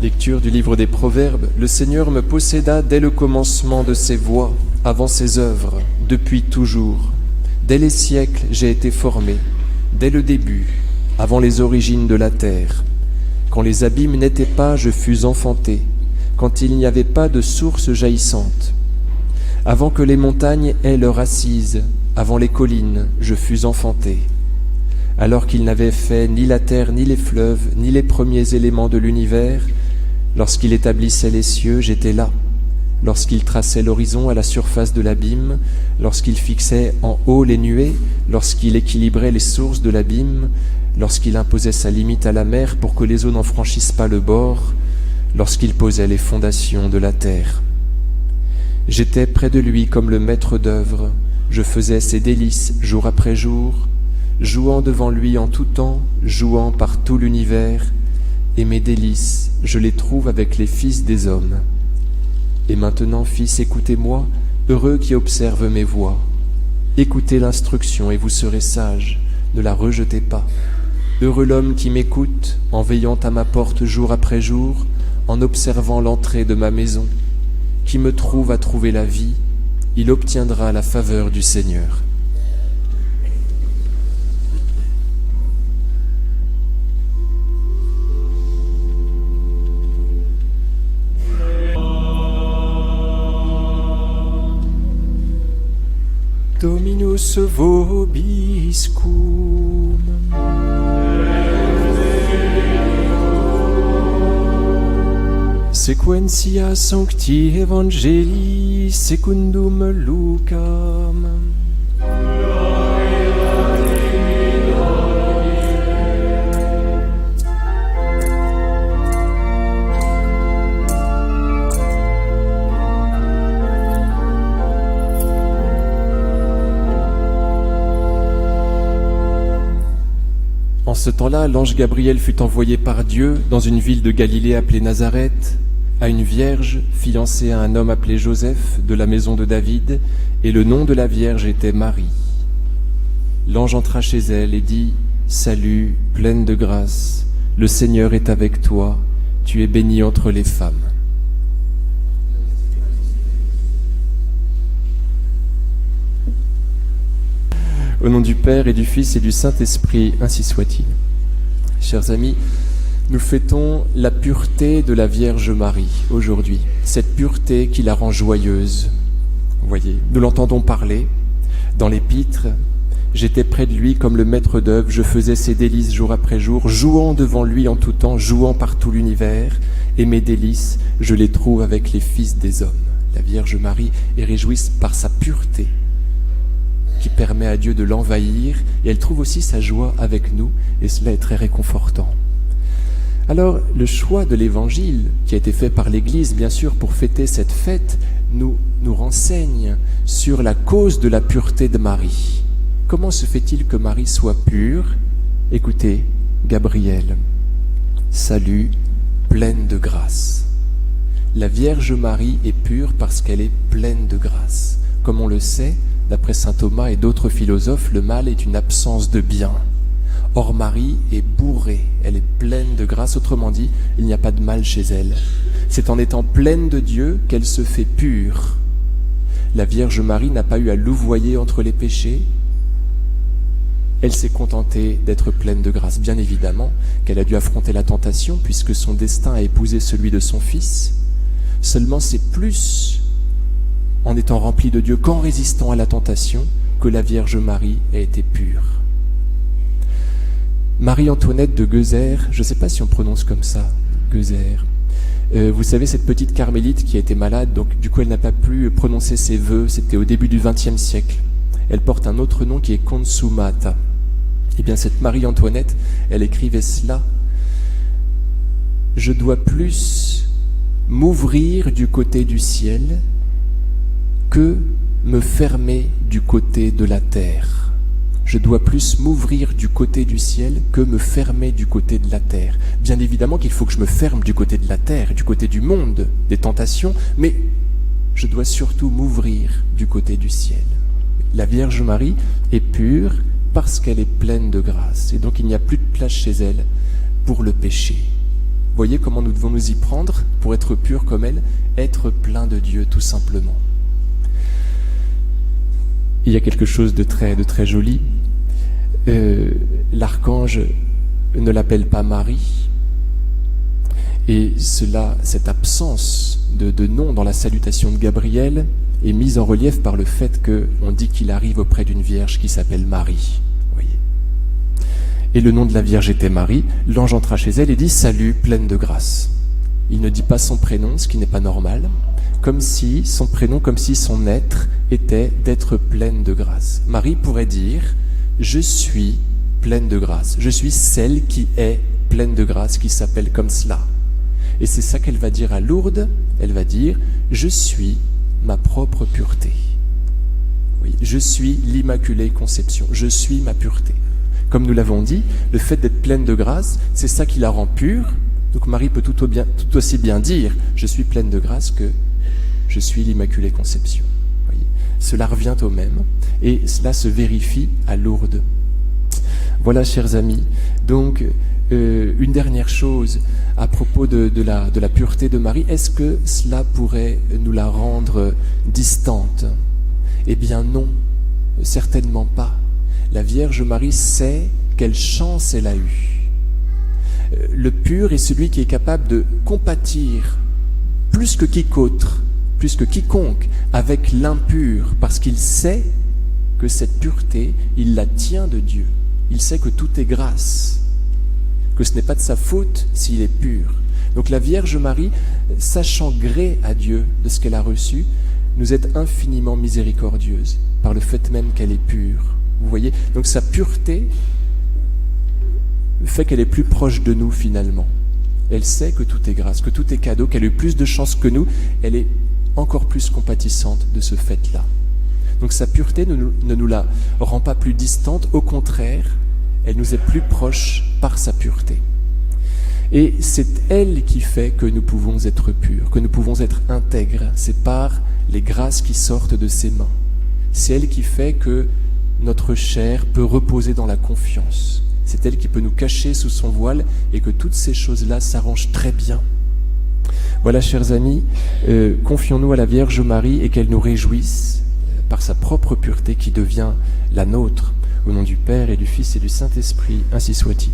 Lecture du livre des Proverbes. Le Seigneur me posséda dès le commencement de ses voies, avant ses œuvres, depuis toujours. Dès les siècles, j'ai été formé, dès le début, avant les origines de la terre. Quand les abîmes n'étaient pas, je fus enfanté, quand il n'y avait pas de source jaillissante. Avant que les montagnes aient leur assise, avant les collines, je fus enfanté. Alors qu'il n'avait fait ni la terre, ni les fleuves, ni les premiers éléments de l'univers, lorsqu'il établissait les cieux, j'étais là. Lorsqu'il traçait l'horizon à la surface de l'abîme, lorsqu'il fixait en haut les nuées, lorsqu'il équilibrait les sources de l'abîme, lorsqu'il imposait sa limite à la mer pour que les eaux n'en franchissent pas le bord, lorsqu'il posait les fondations de la terre. J'étais près de lui comme le maître d'œuvre, je faisais ses délices jour après jour, jouant devant lui en tout temps, jouant par tout l'univers, et mes délices, je les trouve avec les fils des hommes. Et maintenant, fils, écoutez-moi, heureux qui observent mes voies. Écoutez l'instruction et vous serez sages, ne la rejetez pas. Heureux l'homme qui m'écoute, en veillant à ma porte jour après jour, en observant l'entrée de ma maison. Qui me trouve à trouver la vie, il obtiendra la faveur du Seigneur. Dominus vobiscum. Sequentia Sancti Evangelii secundum Lucam. En ce temps-là, l'ange Gabriel fut envoyé par Dieu dans une ville de Galilée appelée Nazareth, à une vierge fiancée à un homme appelé Joseph de la maison de David, et le nom de la vierge était Marie. L'ange entra chez elle et dit : « Salut, pleine de grâce, le Seigneur est avec toi, tu es bénie entre les femmes. » Au nom du Père et du Fils et du Saint-Esprit, ainsi soit-il. Chers amis, nous fêtons la pureté de la Vierge Marie aujourd'hui, cette pureté qui la rend joyeuse. Vous voyez, nous l'entendons parler dans l'Épître. J'étais près de lui comme le maître d'œuvre, je faisais ses délices jour après jour, jouant devant lui en tout temps, jouant par tout l'univers, et mes délices, je les trouve avec les fils des hommes. La Vierge Marie est réjouie par sa pureté, qui permet à Dieu de l'envahir, et elle trouve aussi sa joie avec nous, et cela est très réconfortant. Alors, le choix de l'Évangile, qui a été fait par l'Église, bien sûr, pour fêter cette fête, nous renseigne sur la cause de la pureté de Marie. Comment se fait-il que Marie soit pure ? Écoutez, Gabriel, salut, pleine de grâce. La Vierge Marie est pure parce qu'elle est pleine de grâce. Comme on le sait, d'après saint Thomas et d'autres philosophes, le mal est une absence de bien. Or Marie est bourrée, elle est pleine de grâce, autrement dit, il n'y a pas de mal chez elle. C'est en étant pleine de Dieu qu'elle se fait pure. La Vierge Marie n'a pas eu à louvoyer entre les péchés, elle s'est contentée d'être pleine de grâce. Bien évidemment qu'elle a dû affronter la tentation puisque son destin a épousé celui de son fils. Seulement c'est plus en étant remplie de Dieu qu'en résistant à la tentation que la Vierge Marie a été pure. Marie-Antoinette de Gezer, je ne sais pas si on prononce comme ça, Gezer. Vous savez, cette petite carmélite qui a été malade, donc du coup elle n'a pas pu prononcer ses vœux, c'était au début du XXe siècle. Elle porte un autre nom qui est Consumata. Eh bien cette Marie-Antoinette, elle écrivait cela : « Je dois plus m'ouvrir du côté du ciel que me fermer du côté de la terre. Je dois plus m'ouvrir du côté du ciel que me fermer du côté de la terre. Bien évidemment qu'il faut que je me ferme du côté de la terre, du côté du monde, des tentations, mais je dois surtout m'ouvrir du côté du ciel. » La Vierge Marie est pure parce qu'elle est pleine de grâce, et donc il n'y a plus de place chez elle pour le péché. voyez comment nous devons nous y prendre pour être purs comme elle, être plein de Dieu tout simplement. Il y a quelque chose de très joli. L'archange ne l'appelle pas Marie, et cette absence de nom dans la salutation de Gabriel est mise en relief par le fait qu'on dit qu'il arrive auprès d'une vierge qui s'appelle Marie. Voyez. Et le nom de la vierge était Marie. L'ange entra chez elle et dit « Salut, pleine de grâce ». Il ne dit pas son prénom, ce qui n'est pas normal, comme si son être était d'être pleine de grâce. Marie pourrait dire « Je suis pleine de grâce, je suis celle qui est pleine de grâce, qui s'appelle comme cela ». Et c'est ça qu'elle va dire à Lourdes, elle va dire « Je suis ma propre pureté ». Oui, je suis l'Immaculée Conception, je suis ma pureté. Comme nous l'avons dit, le fait d'être pleine de grâce, c'est ça qui la rend pure. Donc Marie peut tout aussi bien dire « Je suis pleine de grâce » que « Je suis l'Immaculée Conception ». Voyez, cela revient au même, et cela se vérifie à Lourdes. Voilà, chers amis, donc une dernière chose à propos de la pureté de Marie, est-ce que cela pourrait nous la rendre distante? Eh bien non, certainement pas. La Vierge Marie sait quelle chance elle a eue. Le pur est celui qui est capable de compatir plus que quiconque avec l'impur, parce qu'il sait que cette pureté, il la tient de Dieu. Il sait que tout est grâce, que ce n'est pas de sa faute s'il est pur. Donc la Vierge Marie, sachant gré à Dieu de ce qu'elle a reçu, nous est infiniment miséricordieuse par le fait même qu'elle est pure. Vous voyez, donc sa pureté fait qu'elle est plus proche de nous finalement. Elle sait que tout est grâce, que tout est cadeau, qu'elle a eu plus de chance que nous. Elle est encore plus compatissante de ce fait-là. Donc sa pureté ne nous la rend pas plus distante, au contraire, elle nous est plus proche par sa pureté. Et c'est elle qui fait que nous pouvons être purs, que nous pouvons être intègres. C'est par les grâces qui sortent de ses mains. C'est elle qui fait que notre chair peut reposer dans la confiance. C'est elle qui peut nous cacher sous son voile et que toutes ces choses-là s'arrangent très bien. Voilà, chers amis, confions-nous à la Vierge Marie et qu'elle nous réjouisse par sa propre pureté qui devient la nôtre. Au nom du Père et du Fils et du Saint-Esprit, ainsi soit-il.